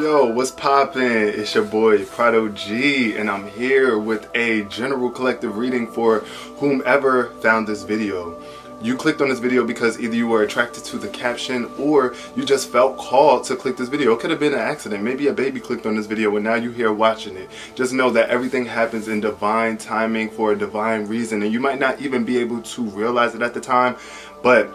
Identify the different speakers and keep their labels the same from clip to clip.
Speaker 1: Yo, what's poppin'? It's your boy Prado G, and I'm here with a general collective reading for whomever found this video. You clicked on this video because either you were attracted to the caption or you just felt called to click this video. It could have been an accident. Maybe a baby clicked on this video and now you're here watching it. Just know that everything happens in divine timing for a divine reason, and you might not even be able to realize it at the time, but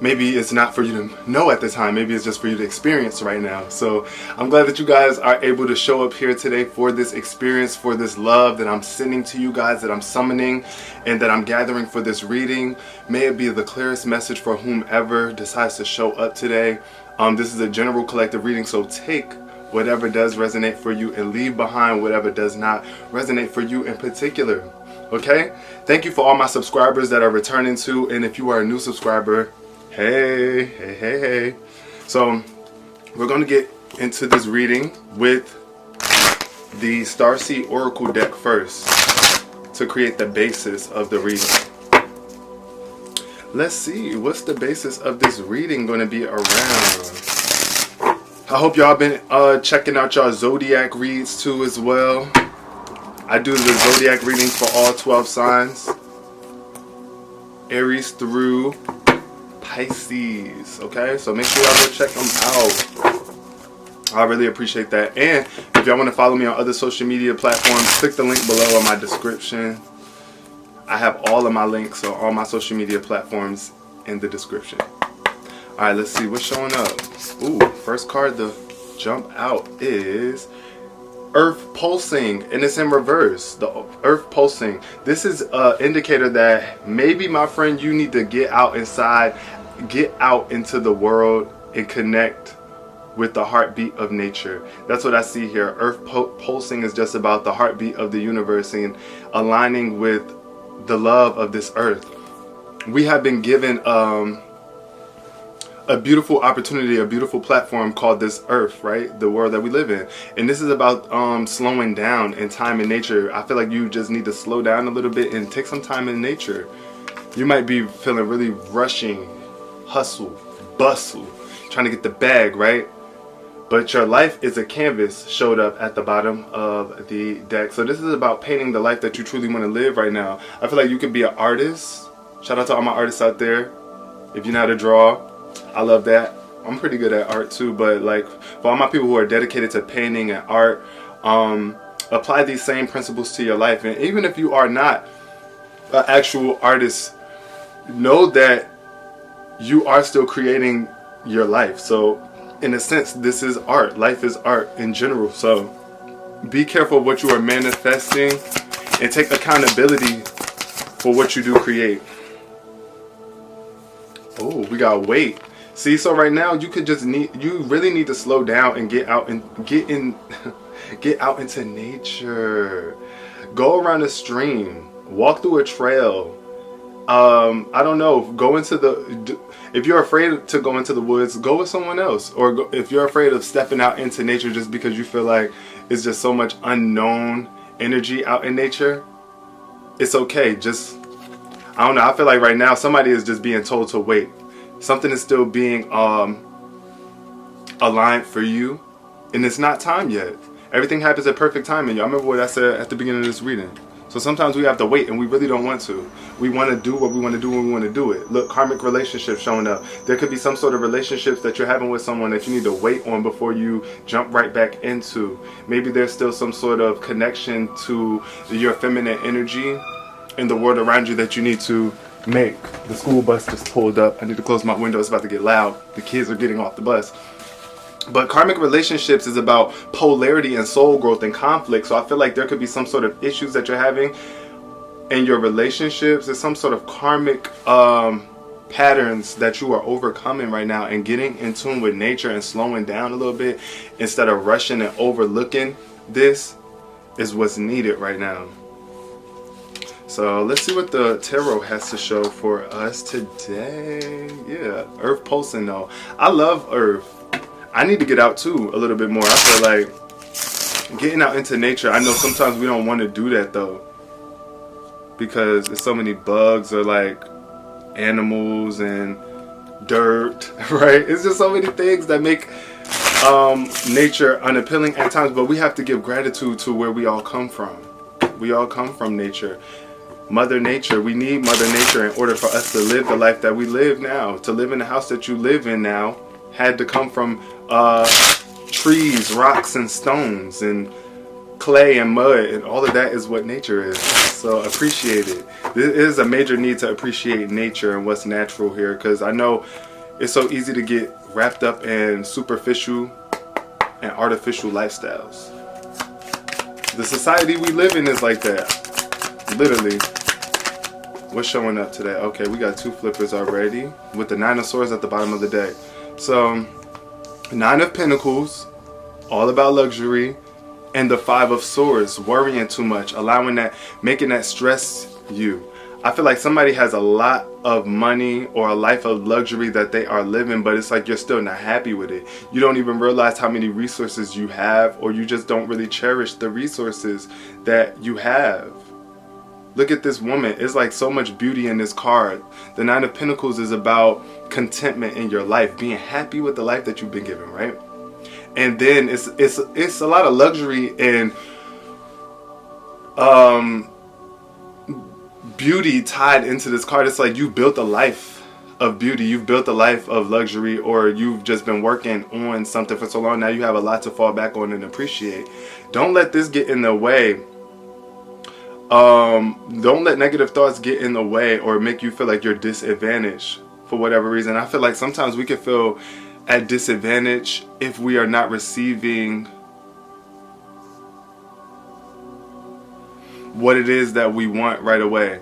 Speaker 1: maybe it's not for you to know at the time. Maybe it's just for you to experience right now. So I'm glad that you guys are able to show up here today for this experience, for this love that I'm sending to you guys, that I'm summoning and that I'm gathering for this reading. May it be the clearest message for whomever decides to show up today. This is a general collective reading, so take whatever does resonate for you and leave behind whatever does not resonate for you in particular. Okay? Thank you for all my subscribers that are returning to, and if you are a new subscriber, hey. So we're going to get into this reading with the Starseed Oracle deck first to create the basis of the reading. Let's see, what's the basis of this reading going to be around? I hope y'all been checking out y'all Zodiac reads too as well. I do the Zodiac readings for all 12 signs, Aries through Pisces. Okay, so make sure y'all go check them out. I really appreciate that. And if y'all want to follow me on other social media platforms, click the link below in my description. I have all of my links on all my social media platforms in the description. Alright, let's see what's showing up. Ooh, first card to jump out is Earth pulsing, and it's in reverse. The Earth pulsing. This is an indicator that maybe, my friend, you need to get out inside, get out into the world and connect with the heartbeat of nature. That's what I see here. Earth pulsing is just about the heartbeat of the universe and aligning with the love of this earth. We have been given a beautiful opportunity, a beautiful platform called this earth, right? The world that we live in. And this is about slowing down in time and nature. I feel like you just need to slow down a little bit and take some time in nature. You might be feeling really rushing, hustle, bustle, trying to get the bag, right? But your life is a canvas showed up at the bottom of the deck. So this is about painting the life that you truly want to live right now. I feel like you could be an artist. Shout out to all my artists out there. If you know how to draw, I love that. I'm pretty good at art too, but like for all my people who are dedicated to painting and art, apply these same principles to your life. And even if you are not an actual artist, know that you are still creating your life. So in a sense, this is art. Life is art in general. So be careful what you are manifesting and take accountability for what you do create. Oh, we got weight. See, so right now you really need to slow down and get out into nature. Go around a stream, walk through a trail. I don't know, go into if you're afraid to go into the woods, go with someone else. Or if you're afraid of stepping out into nature just because you feel like it's just so much unknown energy out in nature, it's okay. Just, I don't know, I feel like right now somebody is just being told to wait. Something is still being aligned for you, and it's not time yet. Everything happens at perfect timing. Y'all remember what I said at the beginning of this reading. So sometimes we have to wait, and we really don't want to. We want to do what we want to do when we want to do it. Look, karmic relationships showing up. There could be some sort of relationships that you're having with someone that you need to wait on before you jump right back into. Maybe there's still some sort of connection to your feminine energy in the world around you that you need to make. The school bus just pulled up. I need to close my window. It's about to get loud. The kids are getting off the bus. But karmic relationships is about polarity and soul growth and conflict. So I feel like there could be some sort of issues that you're having in your relationships. There's some sort of karmic patterns that you are overcoming right now, and getting in tune with nature and slowing down a little bit instead of rushing and overlooking this is what's needed right now. So let's see what the tarot has to show for us today. Yeah, Earth pulsing though. I love Earth. I need to get out too a little bit more. I feel like getting out into nature. I know sometimes we don't want to do that though, because there's so many bugs or like animals and dirt, right? It's just so many things that make nature unappealing at times, but we have to give gratitude to where we all come from. We all come from nature. Mother Nature. We need Mother Nature in order for us to live the life that we live now. To live in the house that you live in now had to come from trees, rocks, and stones, and clay and mud, and all of that is what nature is. So appreciate it. There is a major need to appreciate nature and what's natural here, because I know it's so easy to get wrapped up in superficial and artificial lifestyles. The society we live in is like that. Literally. What's showing up today? Okay, we got 2 flippers already with the 9 of Swords at the bottom of the deck. So, 9 of Pentacles, all about luxury, and the 5 of Swords, worrying too much, allowing that, making that stress you. I feel like somebody has a lot of money or a life of luxury that they are living, but it's like you're still not happy with it. You don't even realize how many resources you have, or you just don't really cherish the resources that you have. Look at this woman. It's like so much beauty in this card. The 9 of Pentacles is about contentment in your life, being happy with the life that you've been given, right? And then it's a lot of luxury and beauty tied into this card. It's like you've built a life of beauty, you've built a life of luxury, or you've just been working on something for so long. Now you have a lot to fall back on and appreciate. Don't let this get in the way. Don't let negative thoughts get in the way or make you feel like you're disadvantaged for whatever reason. I feel like sometimes we can feel at disadvantage if we are not receiving what it is that we want right away.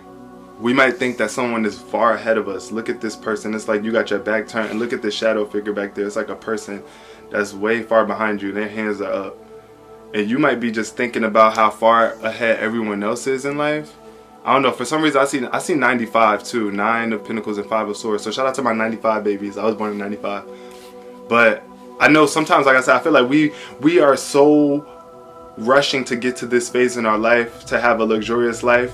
Speaker 1: We might think that someone is far ahead of us. Look at this person. It's like you got your back turned, and look at the shadow figure back there. It's like a person that's way far behind you. Their hands are up. And you might be just thinking about how far ahead everyone else is in life. I don't know. For some reason, I see 95 too. 9 of Pentacles and 5 of Swords. So shout out to my 95 babies. I was born in 95. But I know sometimes, like I said, I feel like we are so rushing to get to this phase in our life, to have a luxurious life,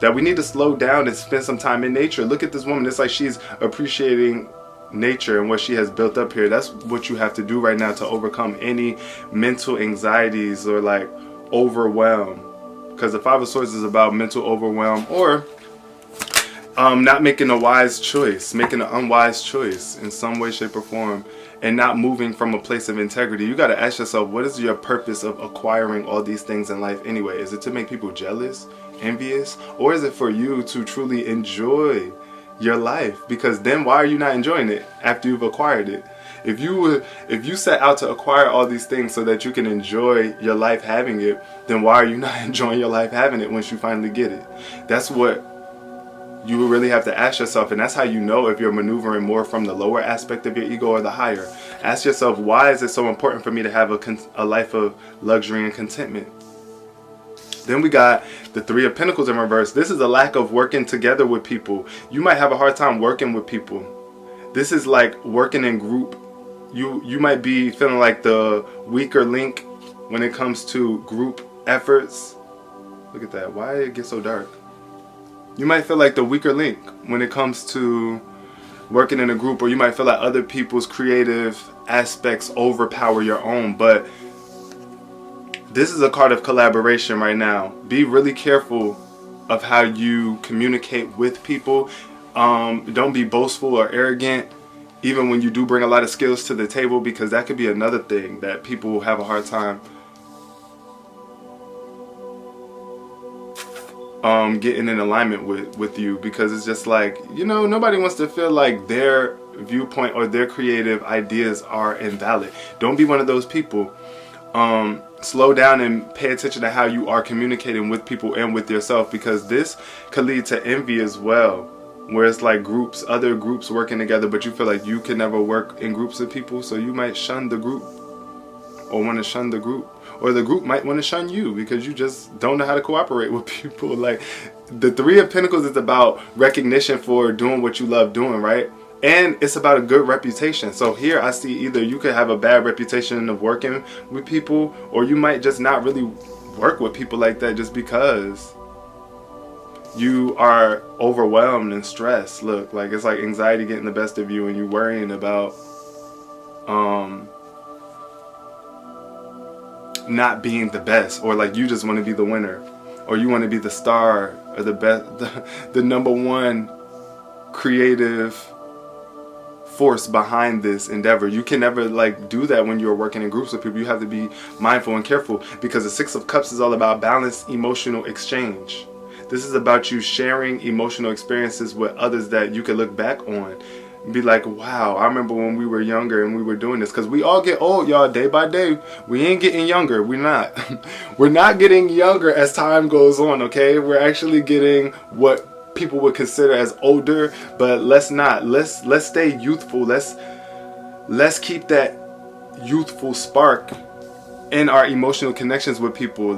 Speaker 1: that we need to slow down and spend some time in nature. Look at this woman. It's like she's appreciating nature and what she has built up here. That's what you have to do right now to overcome any mental anxieties or like overwhelm, because the 5 of Swords is about mental overwhelm, or not making a wise choice, making an unwise choice in some way, shape, or form, and not moving from a place of integrity. You got to ask yourself, what is your purpose of acquiring all these things in life anyway? Is it to make people jealous, envious, or is it for you to truly enjoy your life? Because then why are you not enjoying it after you've acquired it? If you set out to acquire all these things so that you can enjoy your life having it, then why are you not enjoying your life having it once you finally get it? That's what you would really have to ask yourself, and that's how you know if you're maneuvering more from the lower aspect of your ego or the higher. Ask yourself, why is it so important for me to have a life of luxury and contentment? Then we got the 3 of Pentacles in reverse. This is a lack of working together with people. You might have a hard time working with people. This is like working in group. You might be feeling like the weaker link when it comes to group efforts. Look at that. Why did it get so dark? You might feel like the weaker link when it comes to working in a group, or you might feel like other people's creative aspects overpower your own. But this is a card of collaboration right now. Be really careful of how you communicate with people. Don't be boastful or arrogant, even when you do bring a lot of skills to the table, because that could be another thing that people will have a hard time getting in alignment with you, because it's just like, nobody wants to feel like their viewpoint or their creative ideas are invalid. Don't be one of those people. Slow down and pay attention to how you are communicating with people and with yourself, because this could lead to envy as well, where it's like other groups working together, but you feel like you can never work in groups of people, so you might shun the group or want to shun the group, or the group might want to shun you because you just don't know how to cooperate with people. Like the 3 of Pentacles is about recognition for doing what you love doing, right? And it's about a good reputation. So here I see either you could have a bad reputation of working with people, or you might just not really work with people like that just because you are overwhelmed and stressed. Look, like it's like anxiety getting the best of you, and you worrying about not being the best, or like you just want to be the winner, or you want to be the star or the best, the number one creative force behind this endeavor. You can never like do that when you're working in groups with people. You have to be mindful and careful, because the Six of Cups is all about balanced emotional exchange. This is about you sharing emotional experiences with others that you can look back on and be like, wow, I remember when we were younger and we were doing this. Because we all get old, y'all, day by day. We ain't getting younger. We're not. We're not getting younger as time goes on, okay? We're actually getting what people would consider as older, but let's not. Let's stay youthful. Let's keep that youthful spark in our emotional connections with people.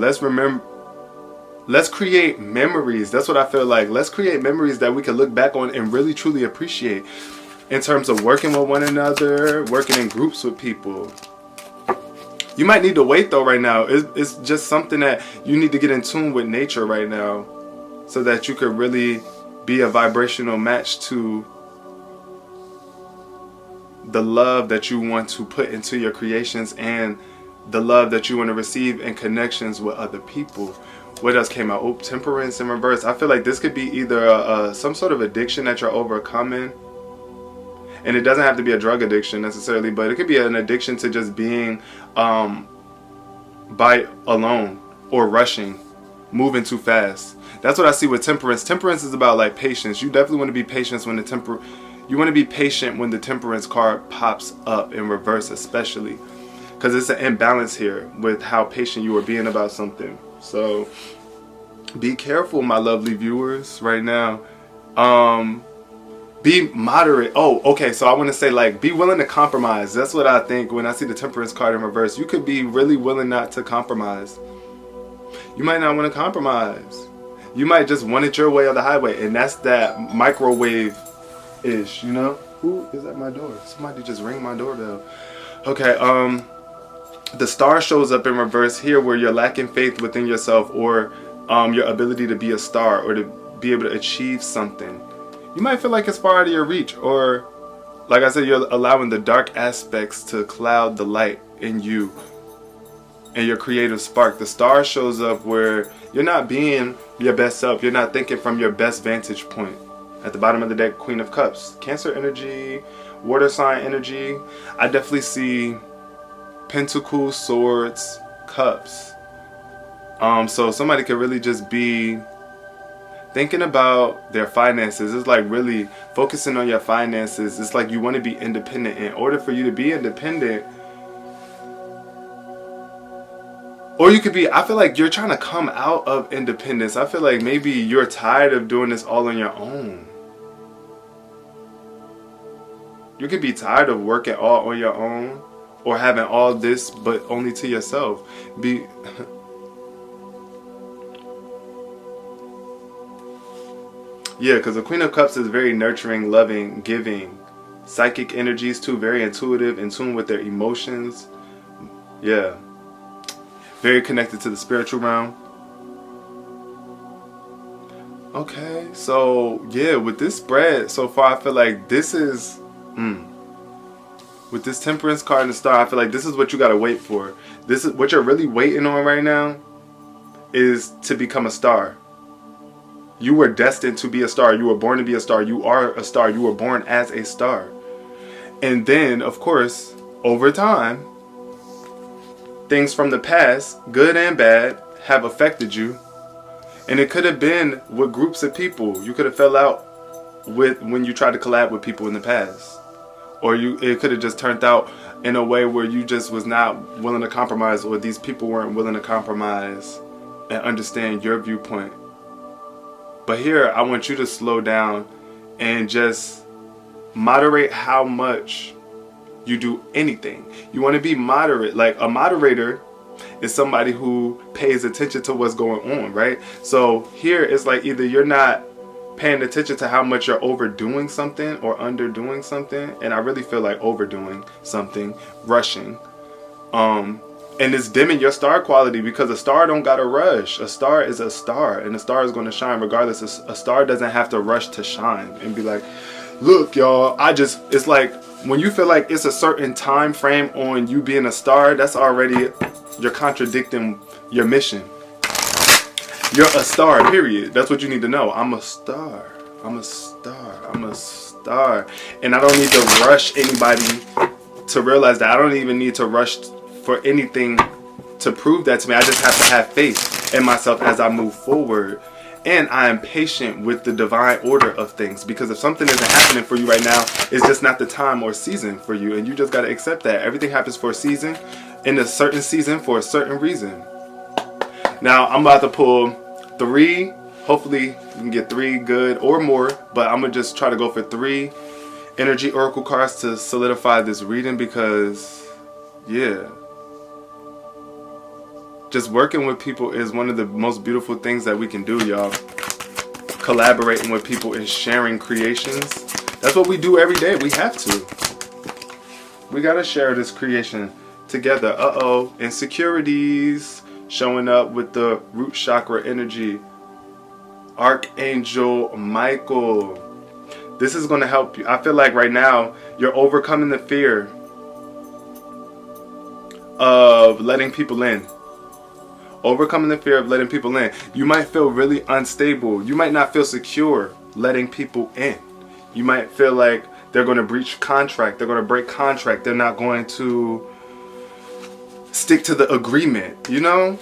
Speaker 1: Let's create memories. That's what I feel like. Let's create memories that we can look back on and really truly appreciate in terms of working with one another, working in groups with people. You might need to wait though right now. It's just something that you need to get in tune with nature right now, so that you could really be a vibrational match to the love that you want to put into your creations and the love that you want to receive in connections with other people. What else came out? Oh, Temperance in reverse. I feel like this could be either some sort of addiction that you're overcoming. And it doesn't have to be a drug addiction necessarily, but it could be an addiction to just being by alone or rushing, moving too fast. That's what I see with Temperance. Temperance is about like patience. You definitely want to be patient when you want to be patient when the Temperance card pops up in reverse, especially because it's an imbalance here with how patient you are being about something. So be careful, my lovely viewers, right now. Be moderate. Oh, okay. So I want to say, like, be willing to compromise. That's what I think when I see the Temperance card in reverse. You could be really willing not to compromise. You might not want to compromise. You might just want it your way or the highway. And that's that microwave-ish, you know? Who is at my door? Somebody just ring my doorbell. Okay, the Star shows up in reverse here, where you're lacking faith within yourself, or your ability to be a star, or to be able to achieve something. You might feel like it's far out of your reach, or like I said, you're allowing the dark aspects to cloud the light in you and your creative spark. The Star shows up where you're not being your best self. You're not thinking from your best vantage point. At the bottom of the deck, Queen of Cups. Cancer energy, water sign energy. I definitely see Pentacles, Swords, Cups. So somebody could really just be thinking about their finances. It's like really focusing on your finances. It's like you want to be independent. In order for you to be independent, or you could be, I feel like you're trying to come out of independence. I feel like maybe you're tired of doing this all on your own. You could be tired of working all on your own, or having all this but only to yourself. Yeah, because the Queen of Cups is very nurturing, loving, giving. Psychic energies too, very intuitive, in tune with their emotions. Yeah. Very connected to the spiritual realm. Okay, so yeah, with this spread so far, I feel like this is... with this Temperance card and the Star, I feel like this is what you gotta wait for. This is what you're really waiting on right now, is to become a star. You were destined to be a star. You were born to be a star. You are a star. You were born as a star. And then, of course, over time, things from the past, good and bad, have affected you. And it could have been with groups of people. You could have fell out with when you tried to collab with people in the past. Or it could have just turned out in a way where you just was not willing to compromise, or these people weren't willing to compromise and understand your viewpoint. But here, I want you to slow down and just moderate how much you do anything. You want to be moderate. Like a moderator is somebody who pays attention to what's going on, right? So here it's like either you're not paying attention to how much you're overdoing something or underdoing something. And I really feel like overdoing something, rushing. And it's dimming your star quality, because a star don't gotta rush. A star is a star, and a star is gonna shine regardless. A star doesn't have to rush to shine and be like, look, y'all, it's like when you feel like it's a certain time frame on you being a star, that's already You're contradicting your mission. You're a star, period. That's what you need to know. I'm a star. I'm a star. I'm a star. And I don't need to rush anybody to realize that. I don't even need to rush for anything to prove that to me. I just have to have faith in myself as I move forward. And I am patient with the divine order of things, because if something isn't happening for you right now, it's just not the time or season for you. And you just got to accept that. Everything happens for a season, in a certain season for a certain reason. Now, I'm about to pull 3. Hopefully, you can get 3 good or more. But I'm going to just try to go for 3 energy oracle cards to solidify this reading, because, yeah. Just working with people is one of the most beautiful things that we can do, y'all. Collaborating with people and sharing creations. That's what we do every day. We have to. We got to share this creation together. Uh-oh. Insecurities showing up with the root chakra energy. Archangel Michael. This is going to help you. I feel like right now you're overcoming the fear of letting people in. Overcoming the fear of letting people in. You might feel really unstable. You might not feel secure letting people in. You might feel like they're going to breach contract. They're going to break contract. They're not going to stick to the agreement, you know?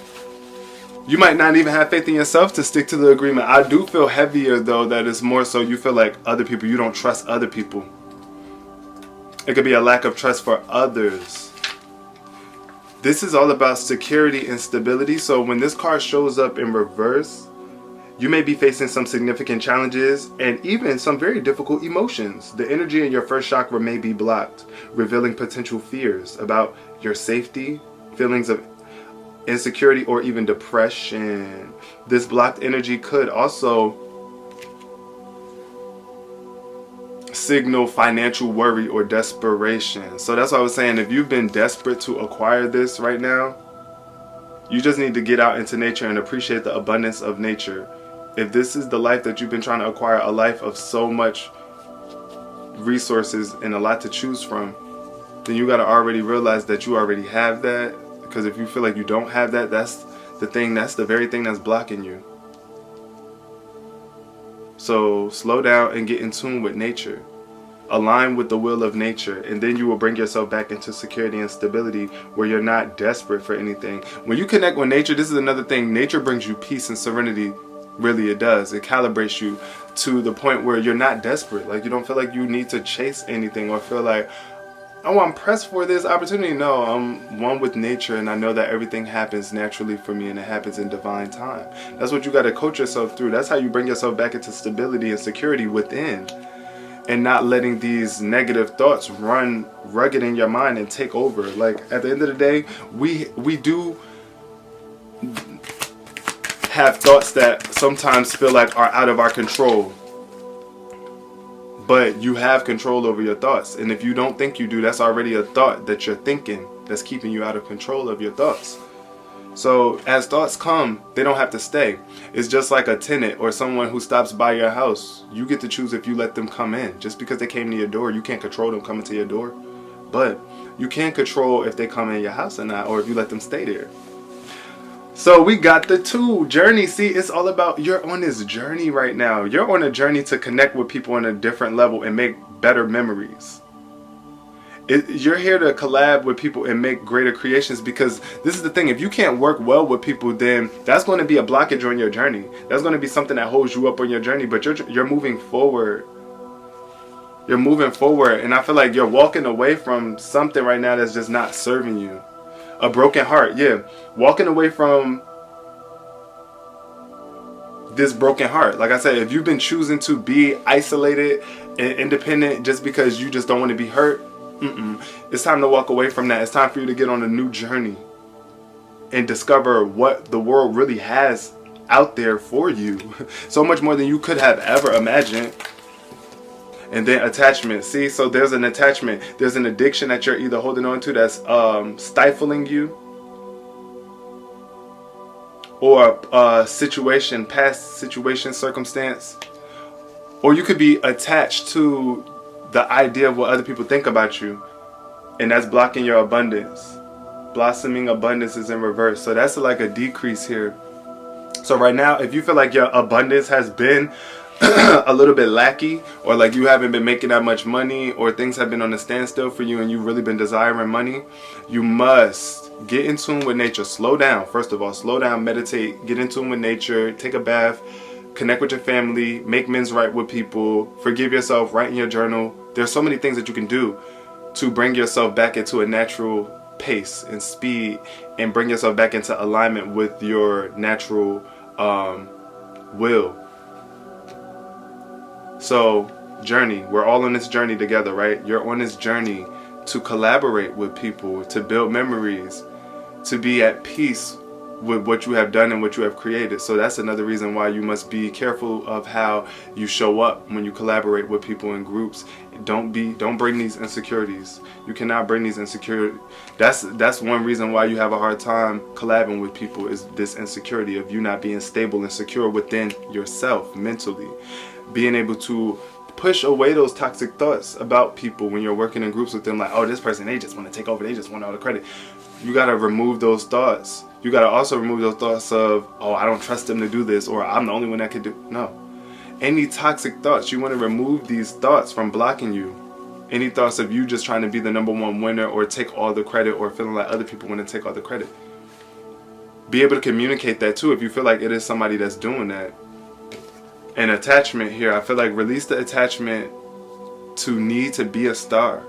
Speaker 1: You might not even have faith in yourself to stick to the agreement. I do feel heavier, though, that it's more so you feel like other people, you don't trust other people. It could be a lack of trust for others. This is all about security and stability. So when this card shows up in reverse, you may be facing some significant challenges and even some very difficult emotions. The energy in your first chakra may be blocked, revealing potential fears about your safety, feelings of insecurity, or even depression. This blocked energy could also signal financial worry or desperation. So that's why I was saying, if you've been desperate to acquire this right now, you just need to get out into nature and appreciate the abundance of nature. If this is the life that you've been trying to acquire, a life of so much resources and a lot to choose from, then you got to already realize that you already have that. Because if you feel like you don't have that, that's the very thing that's blocking you. So slow down and get in tune with nature. Align with the will of nature, and then you will bring yourself back into security and stability where you're not desperate for anything. When you connect with nature, this is another thing. Nature brings you peace and serenity. Really, it does. It calibrates you to the point where you're not desperate. Like, you don't feel like you need to chase anything or feel like, oh, I'm pressed for this opportunity. No, I'm one with nature, and I know that everything happens naturally for me, and it happens in divine time. That's what you got to coach yourself through. That's how you bring yourself back into stability and security within, and not letting these negative thoughts run rugged in your mind and take over. Like, at the end of the day, we do have thoughts that sometimes feel like are out of our control. But you have control over your thoughts. And if you don't think you do, that's already a thought that you're thinking that's keeping you out of control of your thoughts. So as thoughts come, they don't have to stay. It's just like a tenant or someone who stops by your house. You get to choose if you let them come in. Just because they came to your door, you can't control them coming to your door. But you can control if they come in your house or not, or if you let them stay there. So we got the 2 journey. See, it's all about, you're on this journey right now. You're on a journey to connect with people on a different level and make better memories. You're here to collab with people and make greater creations, because this is the thing. If you can't work well with people, then that's going to be a blockage on your journey. That's going to be something that holds you up on your journey, but you're moving forward. You're moving forward, and I feel like you're walking away from something right now that's just not serving you. A broken heart, yeah. Walking away from this broken heart. Like I said, if you've been choosing to be isolated and independent just because you just don't want to be hurt, it's time to walk away from that. It's time for you to get on a new journey and discover what the world really has out there for you. So much more than you could have ever imagined. And then attachment. See, so there's an attachment. There's an addiction that you're either holding on to that's stifling you, or a situation, past situation, circumstance, or you could be attached to the idea of what other people think about you, and that's blocking your abundance. Blossoming abundance is in reverse. So that's like a decrease here. So right now, if you feel like your abundance has been a little bit lackey, or like you haven't been making that much money, or things have been on a standstill for you and you've really been desiring money, you must get in tune with nature. Slow down. First of all, slow down, meditate, get in tune with nature, take a bath, connect with your family, make amends right with people, forgive yourself, write in your journal. There's so many things that you can do to bring yourself back into a natural pace and speed, and bring yourself back into alignment with your natural will. So, journey. We're all on this journey together, right? You're on this journey to collaborate with people, to build memories, to be at peace with what you have done and what you have created. So that's another reason why you must be careful of how you show up when you collaborate with people in groups. Don't bring these insecurities. You cannot bring these insecurities. That's one reason why you have a hard time collabing with people, is this insecurity of you not being stable and secure within yourself mentally. Being able to push away those toxic thoughts about people when you're working in groups with them, like, oh, this person, they just want to take over, they just want all the credit. You got to remove those thoughts. You got to also remove those thoughts of, oh, I don't trust them to do this, or I'm the only one that could do. No. Any toxic thoughts, you want to remove these thoughts from blocking you. Any thoughts of you just trying to be the number one winner, or take all the credit, or feeling like other people want to take all the credit. Be able to communicate that too if you feel like it is somebody that's doing that. And attachment here, I feel like release the attachment to need to be a star,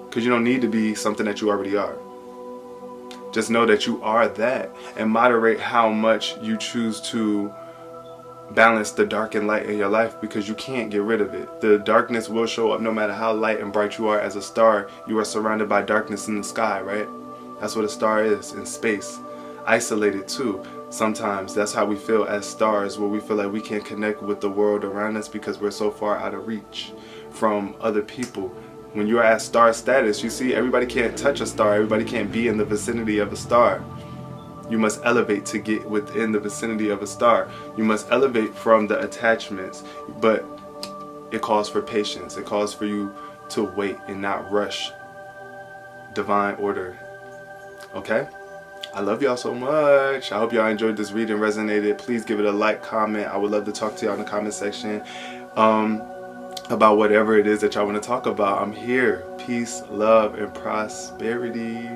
Speaker 1: because you don't need to be something that you already are. Just know that you are that, and moderate how much you choose to balance the dark and light in your life, because you can't get rid of it. The darkness will show up no matter how light and bright you are. As a star, you are surrounded by darkness in the sky, right? That's what a star is in space. Isolated too. Sometimes that's how we feel as stars, where we feel like we can't connect with the world around us because we're so far out of reach from other people. When you're at star status, you see, everybody can't touch a star. Everybody can't be in the vicinity of a star. You must elevate to get within the vicinity of a star. You must elevate from the attachments, but it calls for patience. It calls for you to wait and not rush divine order. Okay? I love y'all so much. I hope y'all enjoyed this reading, resonated. Please give it a like, comment. I would love to talk to y'all in the comment section about whatever it is that y'all want to talk about. I'm here. Peace, love, and prosperity.